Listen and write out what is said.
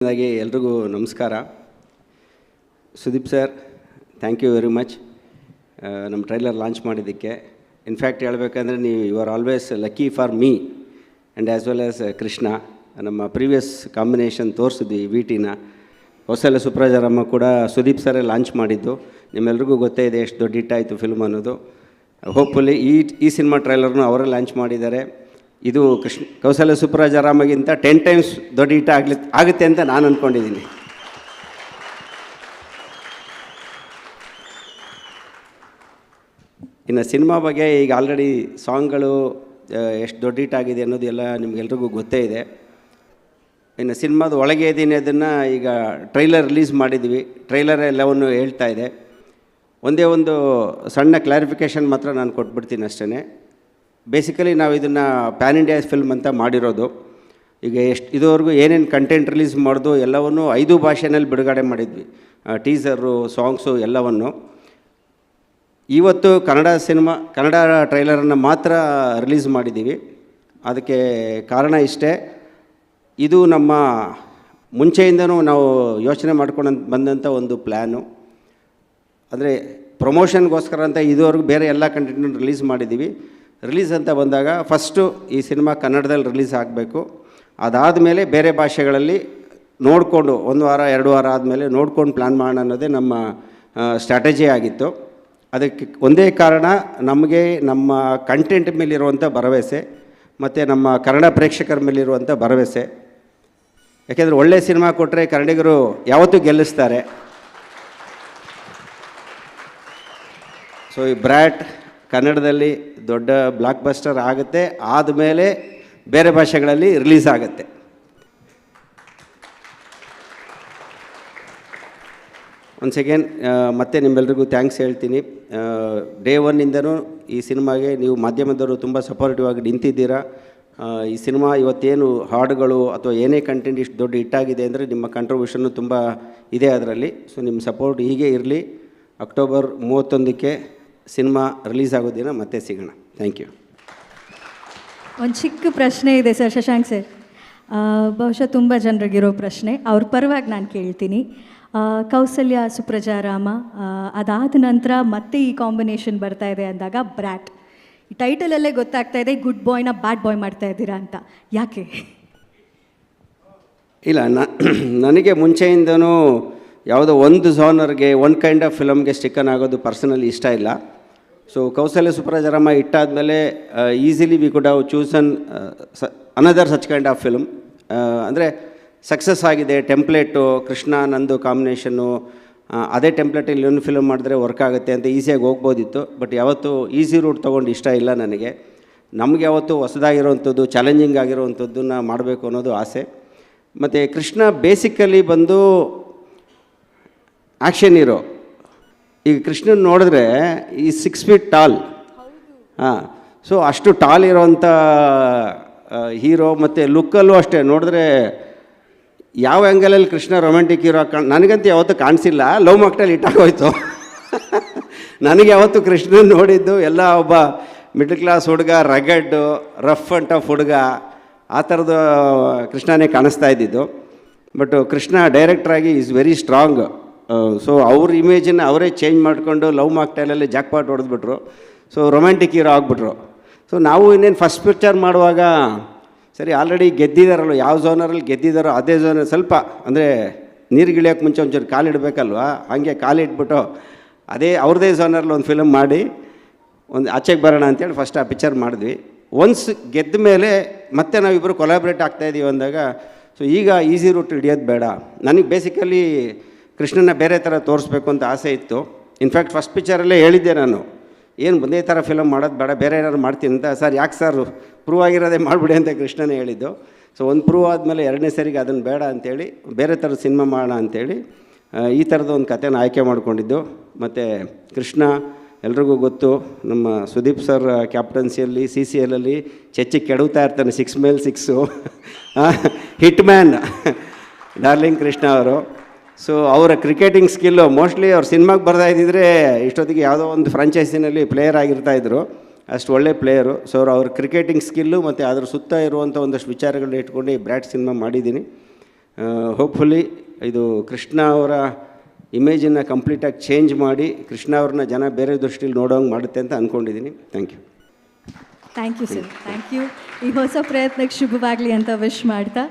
ಎಲ್ರಿಗೂ ನಮಸ್ಕಾರ. Sudeep sir, thank you very much ನಮ್ಮ ಟ್ರೈಲರ್ ಲಾಂಚ್ ಮಾಡಿದ್ದಕ್ಕೆ. ಇನ್ಫ್ಯಾಕ್ಟ್ ಹೇಳಬೇಕಂದ್ರೆ ನೀವು you are always lucky for me and as well as Krishna. ನಮ್ಮ ಪ್ರೀವಿಯಸ್ ಕಾಂಬಿನೇಷನ್ ತೋರಿಸಿದ್ವಿ ವಿ.ಟಿನ. ಕೌಸಲ್ಯ ಸುಪ್ರಜಾರಾಮ ಕೂಡ ಸುದೀಪ್ ಸರೇ ಲಾಂಚ್ ಮಾಡಿದ್ದು. ನಿಮ್ಮೆಲ್ರಿಗೂ ಗೊತ್ತೇ ಇದೆ ಎಷ್ಟು ದೊಡ್ಡ ಹಿಟ್ಟಾಯಿತು ಫಿಲ್ಮ್ ಅನ್ನೋದು. ಹೋಪ್ಫುಲಿ ಈ ಸಿನಿಮಾ ಟ್ರೈಲರ್ನು ಅವರೇ ಲಾಂಚ್ ಮಾಡಿದ್ದಾರೆ. ಇದು ಕೌಸಲ್ಯ ಸುಪ್ರಜಾರಾಮಗಿಂತ 10 ಟೈಮ್ಸ್ ದೊಡ್ಡ ಹಿಟ್ ಆಗುತ್ತೆ ಅಂತ ನಾನು ಅಂದ್ಕೊಂಡಿದ್ದೀನಿ. ಇನ್ನು ಸಿನಿಮಾ ಬಗ್ಗೆ ಈಗ ಆಲ್ರೆಡಿ ಸಾಂಗ್ಗಳು ಎಷ್ಟು ದೊಡ್ಡ ಹಿಟ್ ಆಗಿದೆ ಅನ್ನೋದು ಎಲ್ಲ ನಿಮ್ಗೆಲ್ರಿಗೂ ಗೊತ್ತೇ ಇದೆ. ಇನ್ನು ಸಿನಿಮಾದ ಒಳಗೆ ಇದ್ದೀನಿ ಅದನ್ನು ಈಗ ಟ್ರೈಲರ್ ರಿಲೀಸ್ ಮಾಡಿದ್ವಿ. ಟ್ರೈಲರ್ ಎಲ್ಲವನ್ನು ಹೇಳ್ತಾ ಇದೆ. ಒಂದೇ ಒಂದು ಸಣ್ಣ ಕ್ಲಾರಿಫಿಕೇಷನ್ ಮಾತ್ರ ನಾನು ಕೊಟ್ಬಿಡ್ತೀನಿ ಅಷ್ಟೇ. ಬೇಸಿಕಲಿ ನಾವು ಇದನ್ನು ಪ್ಯಾನ್ ಇಂಡಿಯಾ ಫಿಲ್ಮ್ ಅಂತ ಮಾಡಿರೋದು. ಈಗ ಇದುವರೆಗೂ ಏನೇನು ಕಂಟೆಂಟ್ ರಿಲೀಸ್ ಮಾಡೋದು ಎಲ್ಲವನ್ನು 5 ಭಾಷೆಯಲ್ಲಿ ಬಿಡುಗಡೆ ಮಾಡಿದ್ವಿ. ಟೀಸರು, ಸಾಂಗ್ಸು ಎಲ್ಲವನ್ನು. ಇವತ್ತು ಕನ್ನಡ ಟ್ರೈಲರನ್ನು ಮಾತ್ರ ರಿಲೀಸ್ ಮಾಡಿದ್ದೀವಿ. ಅದಕ್ಕೆ ಕಾರಣ ಇಷ್ಟೇ, ಇದು ನಮ್ಮ ಮುಂಚೆಯಿಂದನೂ ನಾವು ಯೋಚನೆ ಮಾಡ್ಕೊಂಡು ಬಂದಂಥ ಒಂದು ಪ್ಲ್ಯಾನು. ಅಂದರೆ ಪ್ರಮೋಷನ್ಗೋಸ್ಕರ ಅಂತ ಇದುವರೆಗೂ ಬೇರೆ ಎಲ್ಲ ಕಂಟೆಂಟನ್ನು ರಿಲೀಸ್ ಮಾಡಿದ್ದೀವಿ. ರಿಲೀಸ್ ಅಂತ ಬಂದಾಗ ಫಸ್ಟು ಈ ಸಿನಿಮಾ ಕನ್ನಡದಲ್ಲಿ ರಿಲೀಸ್ ಆಗಬೇಕು. ಅದಾದಮೇಲೆ ಬೇರೆ ಭಾಷೆಗಳಲ್ಲಿ ನೋಡಿಕೊಂಡು 1 ವಾರ 2 ವಾರ ಆದಮೇಲೆ ನೋಡ್ಕೊಂಡು ಪ್ಲ್ಯಾನ್ ಮಾಡೋಣ ಅನ್ನೋದೇ ನಮ್ಮ ಸ್ಟ್ರಾಟಜಿ ಆಗಿತ್ತು. ಅದಕ್ಕೆ ಒಂದೇ ಕಾರಣ, ನಮಗೆ ನಮ್ಮ ಕಂಟೆಂಟ್ ಮೇಲಿರುವಂಥ ಭರವಸೆ ಮತ್ತು ನಮ್ಮ ಕನ್ನಡ ಪ್ರೇಕ್ಷಕರ ಮೇಲಿರುವಂಥ ಭರವಸೆ. ಯಾಕೆಂದರೆ ಒಳ್ಳೆ ಸಿನಿಮಾ ಕೊಟ್ಟರೆ ಕನ್ನಡಿಗರು ಯಾವತ್ತೂ ಗೆಲ್ಲಿಸ್ತಾರೆ. ಸೊ ಈ ಬ್ರ್ಯಾಟ್ ಕನ್ನಡದಲ್ಲಿ ದೊಡ್ಡ ಬ್ಲಾಕ್ ಬಸ್ಟರ್ ಆಗುತ್ತೆ, ಆದಮೇಲೆ ಬೇರೆ ಭಾಷೆಗಳಲ್ಲಿ ರಿಲೀಸ್ ಆಗುತ್ತೆ. ಒನ್ಸ್ ಅಗೇನ್ ಮತ್ತೆ ನಿಮ್ಮೆಲ್ರಿಗೂ ಥ್ಯಾಂಕ್ಸ್ ಹೇಳ್ತೀನಿ. ಡೇ ಒನ್ನಿಂದನೂ ಈ ಸಿನಿಮಾಗೆ ನೀವು ಮಾಧ್ಯಮದವರು ತುಂಬ ಸಪೋರ್ಟಿವ್ ಆಗಿ ನಿಂತಿದ್ದೀರಾ. ಈ ಸಿನಿಮಾ ಇವತ್ತೇನು ಹಾಡುಗಳು ಅಥವಾ ಏನೇ ಕಂಟೆಂಟ್ ಇಷ್ಟು ದೊಡ್ಡ ಹಿಟ್ಟಾಗಿದೆ ಅಂದರೆ ನಿಮ್ಮ ಕಾಂಟ್ರಿಬ್ಯೂಷನ್ನು ತುಂಬ ಇದೆ ಅದರಲ್ಲಿ. ಸೊ ನಿಮ್ಮ ಸಪೋರ್ಟ್ ಹೀಗೆ ಇರಲಿ. ಅಕ್ಟೋಬರ್ 31ಕ್ಕೆ ಸಿನಿಮಾ ರಿಲೀಸ್ ಆಗೋ ದಿನ ಮತ್ತೆ ಸಿಗೋಣ. Thank you. ಒಂದು ಚಿಕ್ಕ ಪ್ರಶ್ನೆ ಇದೆ ಸರ್, ಶಶಾಂಕ್ ಸರ್. ಬಹುಶಃ ತುಂಬ ಜನರಿಗಿರೋ ಪ್ರಶ್ನೆ, ಅವ್ರ ಪರವಾಗಿ ನಾನು ಕೇಳ್ತೀನಿ. ಕೌಸಲ್ಯ ಸುಪ್ರಜಾರಾಮ ಅದಾದ ನಂತರ ಮತ್ತೆ ಈ ಕಾಂಬಿನೇಷನ್ ಬರ್ತಾ ಇದೆ ಅಂದಾಗ ಬ್ರ್ಯಾಟ್, ಈ ಟೈಟಲಲ್ಲೇ ಗೊತ್ತಾಗ್ತಾ ಇದೆ ಗುಡ್ ಬಾಯ್ನ ಬ್ಯಾಡ್ ಬಾಯ್ ಮಾಡ್ತಾ ಇದ್ದೀರಾ ಅಂತ. ಯಾಕೆ? ಇಲ್ಲ, ನನಗೆ ಮುಂಚೆಯಿಂದನೂ ಯಾವುದೋ ಒಂದು ಝಾನರ್ಗೆ ಒಂದು ಕೈಂಡ್ ಆಫ್ ಫಿಲಮ್ಗೆ ಸ್ಟಿಕ್ಕನ್ ಆಗೋದು ಪರ್ಸನಲಿ ಇಷ್ಟ ಇಲ್ಲ. ಸೊ ಕೌಸಲ್ಯ ಸುಪ್ರಜಾರಾಮ ಇಟ್ಟಾದಮೇಲೆ easily we could have chosen another such kind of film. ಅಂದರೆ ಸಕ್ಸಸ್ ಆಗಿದೆ ಟೆಂಪ್ಲೇಟು, ಕೃಷ್ಣ ನಂದು ಕಾಂಬಿನೇಷನ್ನು, ಅದೇ ಟೆಂಪ್ಲೇಟಲ್ಲಿ ಇನ್ನೊಂದು ಫಿಲ್ಮ್ ಮಾಡಿದ್ರೆ ವರ್ಕ್ ಆಗುತ್ತೆ ಅಂತ ಈಸಿಯಾಗಿ ಹೋಗ್ಬೋದಿತ್ತು. ಬಟ್ ಯಾವತ್ತೂ ಈಸಿ ರೂಟ್ ತೊಗೊಂಡು ಇಷ್ಟ ಇಲ್ಲ ನನಗೆ. ನಮಗೆ ಯಾವತ್ತೂ ಹೊಸದಾಗಿರೋವಂಥದ್ದು, ಚಾಲೆಂಜಿಂಗ್ ಆಗಿರೋವಂಥದ್ದನ್ನು ಮಾಡಬೇಕು ಅನ್ನೋದು ಆಸೆ. ಮತ್ತು ಕೃಷ್ಣ ಬೇಸಿಕಲಿ ಬಂದು ಆ್ಯಕ್ಷನ್ ಹೀರೋ. ಈಗ ಕೃಷ್ಣನ್ ನೋಡಿದ್ರೆ ಈ 6 ಫೀಟ್ ಟಾಲ್. ಹಾಂ, ಸೊ ಅಷ್ಟು ಟಾಲ್ ಇರೋವಂಥ ಹೀರೋ. ಮತ್ತು ಲುಕ್ಕಲ್ಲೂ ಅಷ್ಟೇ, ನೋಡಿದ್ರೆ ಯಾವ ಆ್ಯಂಗಲಲ್ಲಿ ಕೃಷ್ಣ ರೊಮ್ಯಾಂಟಿಕ್ ಹೀರೋ ನನಗಂತೂ ಯಾವತ್ತೂ ಕಾಣಿಸಿಲ್ಲ. Love mocktail ಇಟ್ಟಾಗೋಯ್ತು. ನನಗೆ ಯಾವತ್ತೂ ಕೃಷ್ಣನ್ ನೋಡಿದ್ದು ಎಲ್ಲ ಒಬ್ಬ ಮಿಡಲ್ ಕ್ಲಾಸ್ ಹುಡುಗ, ರಗಡ್ಡು, ರಫ್ ಆ್ಯಂಡ್ ಟಫ್ ಹುಡುಗ, ಆ ಥರದ ಕೃಷ್ಣನೇ ಕಾಣಿಸ್ತಾ ಇದ್ದಿದ್ದು. ಬಟ್ ಕೃಷ್ಣ ಡೈರೆಕ್ಟ್ರಾಗಿ ಈಸ್ ವೆರಿ ಸ್ಟ್ರಾಂಗ್. ಸೊ ಅವ್ರ ಇಮೇಜನ್ನು ಅವರೇ ಚೇಂಜ್ ಮಾಡಿಕೊಂಡು ಲವ್ ಮಾಕ್ಟೇಲಲ್ಲಿ ಜಾಕ್ಪಾಟ್ ಹೊಡೆದ್ಬಿಟ್ರು. ಸೊ ರೊಮ್ಯಾಂಟಿಕ್ ಹೀರೋ ಆಗಿಬಿಟ್ರು. ಸೊ ನಾವು ಇನ್ನೇನು ಫಸ್ಟ್ ಪಿಕ್ಚರ್ ಮಾಡುವಾಗ ಸರಿ ಆಲ್ರೆಡಿ ಗೆದ್ದಿದ್ದಾರಲ್ಲ, ಯಾವ ಝೋನರಲ್ಲಿ ಗೆದ್ದಿದ್ದಾರೋ ಅದೇ ಝೋನಲ್ಲಿ ಸ್ವಲ್ಪ ಅಂದರೆ ನೀರುಗಿಳಿಯೋಕ್ಕೆ ಮುಂಚೆ ಒಂಚೂರು ಕಾಲಿಡಬೇಕಲ್ವ, ಹಾಗೆ ಕಾಲಿಟ್ಬಿಟ್ಟು ಅದೇ ಅವ್ರದ್ದೇ ಝೋನಲ್ಲಿ ಒಂದು ಫಿಲಮ್ ಮಾಡಿ ಒಂದು ಆಚೆಗೆ ಬರೋಣ ಅಂತೇಳಿ ಫಸ್ಟ್ ಆ ಪಿಕ್ಚರ್ ಮಾಡಿದ್ವಿ. ಒನ್ಸ್ ಗೆದ್ದ ಮೇಲೆ ಮತ್ತೆ ನಾವಿಬ್ಬರು ಕೊಲಾಬ್ರೇಟ್ ಆಗ್ತಾಯಿದ್ದೀವಿ ಅಂದಾಗ, ಸೊ ಈಗ ಈಸಿ ರೂಟ್ ಹಿಡಿಯೋದು ಬೇಡ. ನನಗೆ ಬೇಸಿಕಲಿ ಕೃಷ್ಣನ ಬೇರೆ ಥರ ತೋರಿಸ್ಬೇಕು ಅಂತ ಆಸೆ ಇತ್ತು. ಇನ್ಫ್ಯಾಕ್ಟ್ ಫಸ್ಟ್ ಪಿಕ್ಚರಲ್ಲೇ ಹೇಳಿದ್ದೆ ನಾನು, ಏನು ಒಂದೇ ಥರ ಫಿಲಮ್ ಮಾಡೋದು ಬೇಡ, ಬೇರೆ ಏನಾದ್ರು ಮಾಡ್ತೀನಿ ಅಂತ. ಸರ್ ಯಾಕೆ ಸರ್, ಪ್ರೂವ್ ಆಗಿರೋದೇ ಮಾಡಿಬಿಡಿ ಅಂತ ಕೃಷ್ಣನೇ ಹೇಳಿದ್ದು. ಸೊ ಒಂದು ಪ್ರೂವ್ ಆದಮೇಲೆ 2ನೇ ಸರಿಗೆ ಅದನ್ನು ಬೇಡ ಅಂಥೇಳಿ ಬೇರೆ ಥರದ ಸಿನಿಮಾ ಮಾಡೋಣ ಅಂಥೇಳಿ ಈ ಥರದ ಒಂದು ಕಥೆನ ಆಯ್ಕೆ ಮಾಡಿಕೊಂಡಿದ್ದು. ಮತ್ತು ಕೃಷ್ಣ ಎಲ್ರಿಗೂ ಗೊತ್ತು, ನಮ್ಮ ಸುದೀಪ್ ಸರ್ ಕ್ಯಾಪ್ಟನ್ಸಿಯಲ್ಲಿ CCLಲ್ಲಿ ಚೆಚ್ಚಿ ಕೆಡುತ್ತಾ ಇರ್ತಾನೆ, 6 ಮೇಲೆ 6 ಹಿಟ್ ಮ್ಯಾನ್ ಡಾರ್ಲಿಂಗ್ ಕೃಷ್ಣ ಅವರು. ಸೊ ಅವರ ಕ್ರಿಕೆಟಿಂಗ್ ಸ್ಕಿಲ್ಲು ಮೋಸ್ಟ್ಲಿ ಅವ್ರು ಸಿನಿಮಾಗೆ ಬರ್ತಾ ಇದ್ದಿದ್ರೆ ಇಷ್ಟೊತ್ತಿಗೆ ಯಾವುದೋ ಒಂದು ಫ್ರಾಂಚೈಸಿನಲ್ಲಿ ಪ್ಲೇಯರ್ ಆಗಿರ್ತಾಯಿದ್ರು. ಅಷ್ಟು ಒಳ್ಳೆ ಪ್ಲೇಯರು. ಸೊ ಅವ್ರ ಕ್ರಿಕೆಟಿಂಗ್ ಸ್ಕಿಲ್ಲು ಮತ್ತು ಅದ್ರ ಸುತ್ತ ಇರುವಂಥ ಒಂದಷ್ಟು ವಿಚಾರಗಳನ್ನ ಇಟ್ಕೊಂಡು ಈ ಬ್ರ್ಯಾಟ್ ಸಿನಿಮಾ ಮಾಡಿದ್ದೀನಿ. ಹೋಪ್ಫುಲಿ ಇದು ಕೃಷ್ಣ ಅವರ ಇಮೇಜನ್ನು ಕಂಪ್ಲೀಟಾಗಿ ಚೇಂಜ್ ಮಾಡಿ ಕೃಷ್ಣ ಅವ್ರನ್ನ ಜನ ಬೇರೆ ದೃಷ್ಟಿಲಿ ನೋಡೋಂಗೆ ಮಾಡುತ್ತೆ ಅಂತ ಅಂದ್ಕೊಂಡಿದ್ದೀನಿ. Thank you. Thank you sir, thank you. ಈ ಹೊಸ ಪ್ರಯತ್ನಕ್ಕೆ ಶುಭವಾಗಲಿ ಅಂತ ವಿಶ್ ಮಾಡ್ತಾ